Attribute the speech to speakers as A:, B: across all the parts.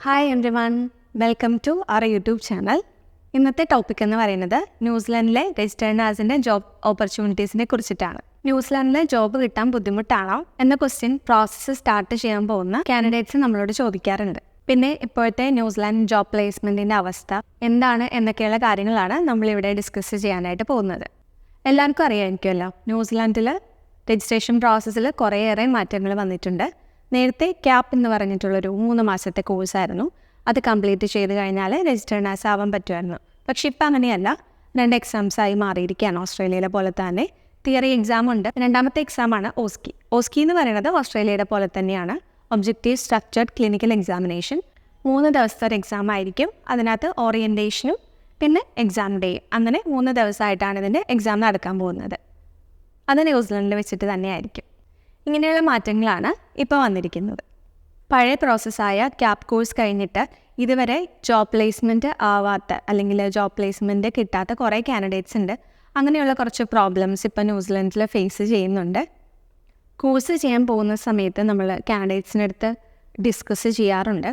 A: Hi everyone, welcome to our YouTube channel. ഇന്നത്തെ topic എന്ന് പറയുന്നത് ന്യൂസിലാൻഡിലെ രജിസ്റ്റേർഡ് നഴ്സിൻ്റെ ജോബ് ഓപ്പർച്യൂണിറ്റീസിനെ കുറിച്ചിട്ടാണ്. ന്യൂസിലാൻഡിലെ ജോബ് കിട്ടാൻ ബുദ്ധിമുട്ടാണോ എന്ന ക്വസ്റ്റ്യൻ പ്രോസസ്സ് സ്റ്റാർട്ട് ചെയ്യാൻ പോകുന്ന കാൻഡിഡേറ്റ്സ് നമ്മളോട് ചോദിക്കാറുണ്ട്. പിന്നെ ഇപ്പോഴത്തെ ന്യൂസിലാൻഡ് ജോബ് പ്ലേസ്മെൻറ്റിൻ്റെ അവസ്ഥ എന്താണ് എന്നൊക്കെയുള്ള കാര്യങ്ങളാണ് നമ്മളിവിടെ ഡിസ്കസ് ചെയ്യാനായിട്ട് പോകുന്നത്. എല്ലാവർക്കും അറിയാമായിരിക്കുമല്ലോ, ന്യൂസിലാൻഡിൽ രജിസ്ട്രേഷൻ പ്രോസസ്സിൽ കുറേയേറെ മാറ്റങ്ങൾ വന്നിട്ടുണ്ട്. നേരത്തെ ക്യാപ്പ് എന്ന് പറഞ്ഞിട്ടുള്ളൊരു 3 മാസത്തെ കോഴ്സായിരുന്നു. അത് കംപ്ലീറ്റ് ചെയ്ത് കഴിഞ്ഞാൽ രജിസ്റ്റേർഡ് നഴ്സ് ആവാൻ പറ്റുമായിരുന്നു. പക്ഷെ ഇപ്പം അങ്ങനെയല്ല, 2 എക്സാംസായി മാറിയിരിക്കുകയാണ്. ഓസ്ട്രേലിയയിലെ പോലെ തന്നെ തിയറി എക്സാം ഉണ്ട്. രണ്ടാമത്തെ എക്സാമാണ് ഓസ്കി. ഓസ്കി എന്ന് പറയുന്നത് ഓസ്ട്രേലിയയുടെ പോലെ തന്നെയാണ്, ഒബ്ജക്റ്റീവ് സ്ട്രക്ചർഡ് ക്ലിനിക്കൽ എക്സാമിനേഷൻ. 3 ദിവസത്തെ ഒരു എക്സാം ആയിരിക്കും. അതിനകത്ത് ഓറിയൻറ്റേഷനും പിന്നെ എക്സാം ഡേ, അങ്ങനെ 3 ദിവസമായിട്ടാണ് ഇതിൻ്റെ എക്സാം നടക്കാൻ പോകുന്നത്. അത് ന്യൂസിലൻഡിൽ വെച്ചിട്ട് തന്നെയായിരിക്കും. ഇങ്ങനെയുള്ള മാറ്റങ്ങളാണ് ഇപ്പോൾ വന്നിരിക്കുന്നത്. പഴയ പ്രോസസ്സായ ക്യാപ് കോഴ്സ് കഴിഞ്ഞിട്ട് ഇതുവരെ ജോബ് പ്ലേസ്മെൻറ്റ് ആവാത്ത അല്ലെങ്കിൽ ജോബ് പ്ലേസ്മെൻറ്റ് കിട്ടാത്ത കുറേ കാൻഡിഡേറ്റ്സ് ഉണ്ട്. അങ്ങനെയുള്ള കുറച്ച് പ്രോബ്ലംസ് ഇപ്പോൾ ന്യൂസിലൻഡിൽ ഫേസ് ചെയ്യുന്നുണ്ട്. കോഴ്സ് ചെയ്യാൻ പോകുന്ന സമയത്ത് നമ്മൾ കാൻഡിഡേറ്റ്സിനടുത്ത് ഡിസ്കസ് ചെയ്യാറുണ്ട്,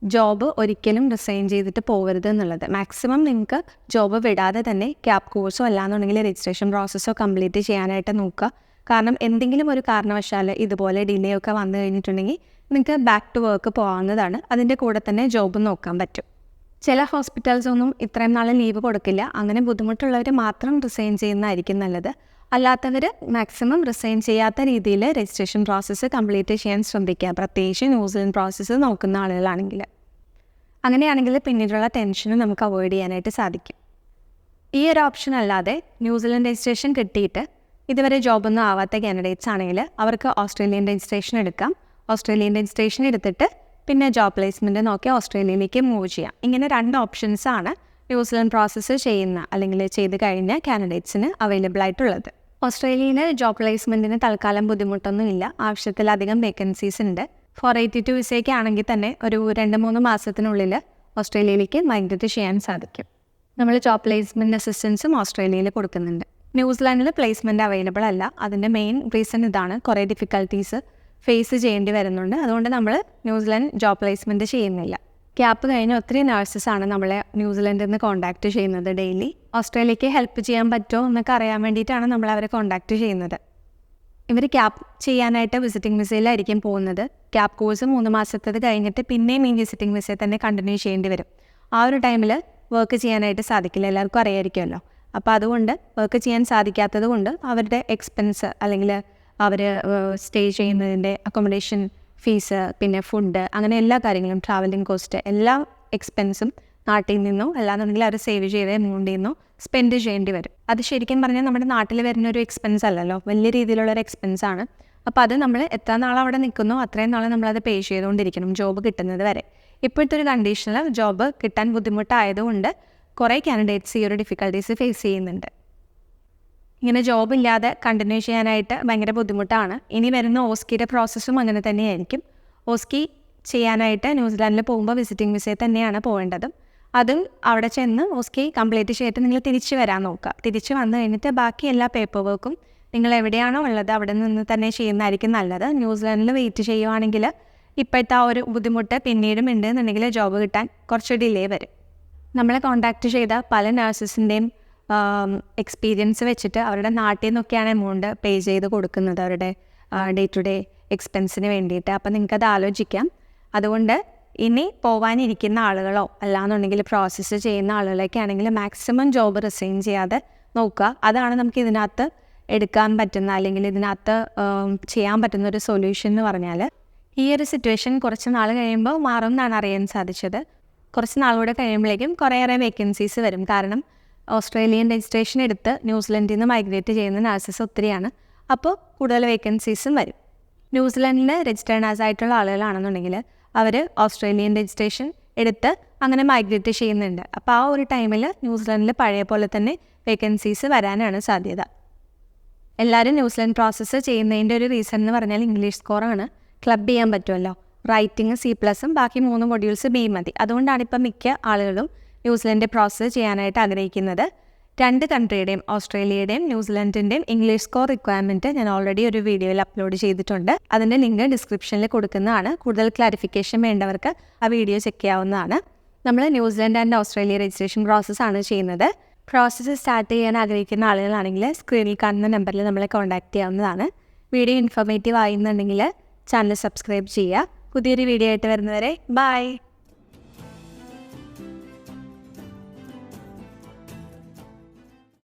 A: ജോബ് ഒരിക്കലും റിസൈൻ ചെയ്തിട്ട് പോകരുത് എന്നുള്ളത്. മാക്സിമം നിങ്ങൾക്ക് ജോബ് വിടാതെ തന്നെ ക്യാപ് കോഴ്സോ അല്ലാന്നുണ്ടെങ്കിൽ രജിസ്ട്രേഷൻ പ്രോസസ്സോ കംപ്ലീറ്റ് ചെയ്യാനായിട്ട് നോക്കുക. കാരണം എന്തെങ്കിലും ഒരു കാരണവശാൽ ഇതുപോലെ ഡിലേ ഒക്കെ വന്നു കഴിഞ്ഞിട്ടുണ്ടെങ്കിൽ നിങ്ങൾക്ക് ബാക്ക് ടു വർക്ക് പോകാവുന്നതാണ്. അതിൻ്റെ കൂടെ തന്നെ ജോബ് നോക്കാൻ പറ്റും. ചില ഹോസ്പിറ്റൽസൊന്നും ഇത്രയും നാൾ ലീവ് കൊടുക്കില്ല. അങ്ങനെ ബുദ്ധിമുട്ടുള്ളവർ മാത്രം റിസൈൻ ചെയ്യുന്നതായിരിക്കും നല്ലത്. അല്ലാത്തവർ മാക്സിമം റിസൈൻ ചെയ്യാത്ത രീതിയിൽ രജിസ്ട്രേഷൻ പ്രോസസ്സ് കംപ്ലീറ്റ് ചെയ്യാൻ ശ്രദ്ധിക്കുക, പ്രത്യേകിച്ച് ന്യൂസിലൻഡ് പ്രോസസ്സ് നോക്കുന്ന ആളുകളാണെങ്കിൽ. അങ്ങനെയാണെങ്കിൽ പിന്നീടുള്ള ടെൻഷനും നമുക്ക് അവോയ്ഡ് ചെയ്യാനായിട്ട് സാധിക്കും. ഈ ഒരു ഓപ്ഷൻ അല്ലാതെ ന്യൂസിലൻഡ് രജിസ്ട്രേഷൻ കിട്ടിയിട്ട് ഇതുവരെ ജോബൊന്നും ആവാത്ത കാൻഡിഡേറ്റ്സ് ആണെങ്കിൽ അവർക്ക് ഓസ്ട്രേലിയൻ രജിസ്ട്രേഷൻ എടുക്കാം. ഓസ്ട്രേലിയൻ രജിസ്ട്രേഷൻ എടുത്തിട്ട് പിന്നെ ജോബ് പ്ലേസ്മെൻറ്റ് നോക്കി ഓസ്ട്രേലിയയിലേക്ക് മൂവ് ചെയ്യാം. ഇങ്ങനെ 2 ഓപ്ഷൻസാണ് ന്യൂസിലൻഡ് പ്രോസസ്സ് ചെയ്യുന്ന അല്ലെങ്കിൽ ചെയ്ത് കഴിഞ്ഞ കാൻഡിഡേറ്റ്സിന് അവൈലബിൾ ആയിട്ടുള്ളത്. ഓസ്ട്രേലിയയിൽ ജോബ് പ്ലേസ്മെൻറ്റിന് തൽക്കാലം ബുദ്ധിമുട്ടൊന്നുമില്ല. ആവശ്യത്തിലധികം വേക്കൻസീസ് ഉണ്ട്. 482 വിസയ്ക്ക് ആണെങ്കിൽ തന്നെ ഒരു 2-3 മാസത്തിനുള്ളിൽ ഓസ്ട്രേലിയയിലേക്ക് മൈഗ്രേറ്റ് ചെയ്യാൻ സാധിക്കും. നമ്മൾ ജോബ് പ്ലേസ്മെൻറ്റ് അസിസ്റ്റൻസും ഓസ്ട്രേലിയയിൽ കൊടുക്കുന്നുണ്ട്. ന്യൂസിലാൻഡിൽ പ്ലേസ്മെൻറ്റ് അവൈലബിൾ അല്ല. അതിൻ്റെ മെയിൻ റീസൺ ഇതാണ്, കുറേ ഡിഫിക്കൽട്ടീസ് ഫേസ് ചെയ്യേണ്ടി വരുന്നുണ്ട്. അതുകൊണ്ട് നമ്മൾ ന്യൂസിലാൻഡ് ജോബ് പ്ലേസ്മെൻറ്റ് ചെയ്യുന്നില്ല. ക്യാപ്പ് കഴിഞ്ഞ് ഒത്തിരി നഴ്സസാണ് നമ്മളെ ന്യൂസിലൻഡിൽ നിന്ന് കോൺടാക്റ്റ് ചെയ്യുന്നത് ഡെയിലി. ഓസ്ട്രേലിയക്ക് ഹെൽപ്പ് ചെയ്യാൻ പറ്റുമോ എന്നൊക്കെ അറിയാൻ വേണ്ടിയിട്ടാണ് നമ്മൾ അവരെ കോൺടാക്റ്റ് ചെയ്യുന്നത്. ഇവർ ക്യാപ്പ് ചെയ്യാനായിട്ട് വിസിറ്റിംഗ് വിസയിലായിരിക്കും പോകുന്നത്. ക്യാപ്പ് കോഴ്സ് 3 മാസത്തേത് കഴിഞ്ഞിട്ട് പിന്നെയും ഈ വിസിറ്റിംഗ് വിസയിൽ തന്നെ കണ്ടിന്യൂ ചെയ്യേണ്ടി വരും. ആ ഒരു ടൈമിൽ വർക്ക് ചെയ്യാനായിട്ട് സാധിക്കില്ല, എല്ലാവർക്കും അറിയാമായിരിക്കുമല്ലോ. അപ്പോൾ അതുകൊണ്ട് വർക്ക് ചെയ്യാൻ സാധിക്കാത്തത് കൊണ്ട് അവരുടെ എക്സ്പെൻസ് അല്ലെങ്കിൽ അവർ സ്റ്റേ ചെയ്യുന്നതിൻ്റെ അക്കോമഡേഷൻ ഫീസ്, പിന്നെ ഫുഡ്, അങ്ങനെ എല്ലാ കാര്യങ്ങളും, ട്രാവലിംഗ് കോസ്റ്റ്, എല്ലാ എക്സ്പെൻസും നാട്ടിൽ നിന്നോ അല്ലാന്നുണ്ടെങ്കിൽ അവർ സേവ് ചെയ്ത എമൗണ്ടിൽ നിന്നോ സ്പെൻഡ് ചെയ്യേണ്ടി വരും. അത് ശരിക്കും പറഞ്ഞാൽ നമ്മുടെ നാട്ടിൽ വരുന്ന ഒരു എക്സ്പെൻസ് അല്ലല്ലോ, വലിയ രീതിയിലുള്ളൊരു എക്സ്പെൻസാണ്. അപ്പോൾ അത് നമ്മൾ എത്ര നാൾ അവിടെ നിൽക്കുന്നോ അത്രയും നാൾ നമ്മളത് പേ ചെയ്തുകൊണ്ടിരിക്കണം ജോബ് കിട്ടുന്നത് വരെ. ഇപ്പോഴത്തെ ഒരു കണ്ടീഷനിൽ ജോബ് കിട്ടാൻ ബുദ്ധിമുട്ടായതുകൊണ്ട് കുറേ കാൻഡിഡേറ്റ്സ് ഈ ഒരു ഡിഫിക്കൽട്ടീസ് ഫേസ് ചെയ്യുന്നുണ്ട്. ഇങ്ങനെ ജോബ് ഇല്ലാതെ കണ്ടിന്യൂ ചെയ്യാനായിട്ട് ഭയങ്കര ബുദ്ധിമുട്ടാണ്. ഇനി വരുന്ന ഓസ്കിയുടെ പ്രോസസ്സും അങ്ങനെ തന്നെയായിരിക്കും. ഓസ്കി ചെയ്യാനായിട്ട് ന്യൂസിലാൻഡിൽ പോകുമ്പോൾ വിസിറ്റിംഗ് വിസയിൽ തന്നെയാണ് പോകേണ്ടത്. അതും അവിടെ ചെന്ന് ഓസ്കി കംപ്ലീറ്റ് ചെയ്തിട്ട് നിങ്ങൾ തിരിച്ച് വരാൻ നോക്കുക. തിരിച്ച് വന്നു കഴിഞ്ഞിട്ട് ബാക്കി എല്ലാ പേപ്പർ വർക്കും നിങ്ങൾ എവിടെയാണോ ഉള്ളത് അവിടെ നിന്ന് തന്നെ ചെയ്യുന്നതായിരിക്കും നല്ലത്. ന്യൂസിലാൻഡിൽ വെയിറ്റ് ചെയ്യുവാണെങ്കിൽ ഇപ്പോഴത്തെ ആ ഒരു ബുദ്ധിമുട്ട് പിന്നീടും ഉണ്ട് എന്നുണ്ടെങ്കിൽ ജോബ് കിട്ടാൻ കുറച്ച് ഡിലേ വരും. നമ്മളെ കോൺടാക്റ്റ് ചെയ്ത പല നഴ്സസിൻ്റെയും എക്സ്പീരിയൻസ് വെച്ചിട്ട് അവരുടെ നാട്ടിൽ നിന്നൊക്കെയാണ് എമൗണ്ട് പേ ചെയ്ത് കൊടുക്കുന്നത് അവരുടെ ഡേ ടു ഡേ എക്സ്പെൻസിന് വേണ്ടിയിട്ട്. അപ്പോൾ നിങ്ങൾക്കത് ആലോചിക്കാം. അതുകൊണ്ട് ഇനി പോകാനിരിക്കുന്ന ആളുകളോ അല്ലാന്നുണ്ടെങ്കിൽ പ്രോസസ്സ് ചെയ്യുന്ന ആളുകളൊക്കെ ആണെങ്കിൽ മാക്സിമം ജോബ് റിസൈൻ ചെയ്യാതെ നോക്കുക. അതാണ് നമുക്ക് ഇതിനകത്ത് എടുക്കാൻ പറ്റുന്ന അല്ലെങ്കിൽ ഇതിനകത്ത് ചെയ്യാൻ പറ്റുന്ന ഒരു സൊല്യൂഷൻ എന്ന് പറഞ്ഞാൽ. ഈ ഒരു സിറ്റുവേഷൻ കുറച്ച് നാൾ കഴിയുമ്പോൾ മാറും എന്നാണ് അറിയാൻ സാധിച്ചത്. കുറച്ച് നാളുകൂടെ കഴിയുമ്പോഴേക്കും കുറേയേറെ വേക്കൻസീസ് വരും. കാരണം ഓസ്ട്രേലിയൻ രജിസ്ട്രേഷൻ എടുത്ത് ന്യൂസിലൻഡിൽ നിന്ന് മൈഗ്രേറ്റ് ചെയ്യുന്ന നഴ്സസ് ഒത്തിരിയാണ്. അപ്പോൾ കൂടുതൽ വേക്കൻസീസും വരും. ന്യൂസിലൻഡിൽ രജിസ്റ്റേർഡ് നഴ്സ് ആയിട്ടുള്ള ആളുകളാണെന്നുണ്ടെങ്കിൽ അവർ ഓസ്ട്രേലിയൻ രജിസ്ട്രേഷൻ എടുത്ത് അങ്ങനെ മൈഗ്രേറ്റ് ചെയ്യുന്നുണ്ട്. അപ്പോൾ ആ ഒരു ടൈമിൽ ന്യൂസിലൻഡിൽ പഴയ പോലെ തന്നെ വേക്കൻസീസ് വരാനാണ് സാധ്യത. എല്ലാവരും ന്യൂസിലൻഡ് പ്രോസസ്സ് ചെയ്യുന്നതിൻ്റെ ഒരു റീസൺ എന്ന് പറഞ്ഞാൽ ഇംഗ്ലീഷ് സ്കോറാണ്. ക്ലബ് ചെയ്യാൻ പറ്റുമല്ലോ. റൈറ്റിംഗ് C++ഉം ബാക്കി 3 മൊഡ്യൂൾസ് B മതി. അതുകൊണ്ടാണ് ഇപ്പം മിക്ക ആളുകളും ന്യൂസിലൻഡ് പ്രോസസ്സ് ചെയ്യാനായിട്ട് ആഗ്രഹിക്കുന്നത്. രണ്ട് കൺട്രിയുടെയും ഓസ്ട്രേലിയയുടെയും ന്യൂസിലൻഡിൻ്റെയും ഇംഗ്ലീഷ് സ്കോർ റിക്വയർമെൻറ്റ് ഞാൻ ഓൾറെഡി ഒരു വീഡിയോയിൽ അപ്ലോഡ് ചെയ്തിട്ടുണ്ട്. അതിൻ്റെ ലിങ്ക് ഡിസ്ക്രിപ്ഷനിൽ കൊടുക്കുന്നതാണ്. കൂടുതൽ ക്ലാരിഫിക്കേഷൻ വേണ്ടവർക്ക് ആ വീഡിയോ ചെക്ക് ചെയ്യാവുന്നതാണ്. നമ്മൾ ന്യൂസിലൻഡ് ആൻഡ് ഓസ്ട്രേലിയ രജിസ്ട്രേഷൻ പ്രോസസ്സാണ് ചെയ്യുന്നത്. പ്രോസസ്സ് സ്റ്റാർട്ട് ചെയ്യാൻ ആഗ്രഹിക്കുന്ന ആളുകളാണെങ്കിൽ സ്ക്രീനിൽ കാണുന്ന നമ്പറിൽ നമ്മളെ കോൺടാക്റ്റ് ചെയ്യാവുന്നതാണ്. വീഡിയോ ഇൻഫോർമേറ്റീവ് ആയിരുന്നുണ്ടെങ്കിൽ ചാനൽ സബ്സ്ക്രൈബ് ചെയ്യുക. പുതിയൊരു വീഡിയോ ആയിട്ട് വരുന്നവരെ ബൈ.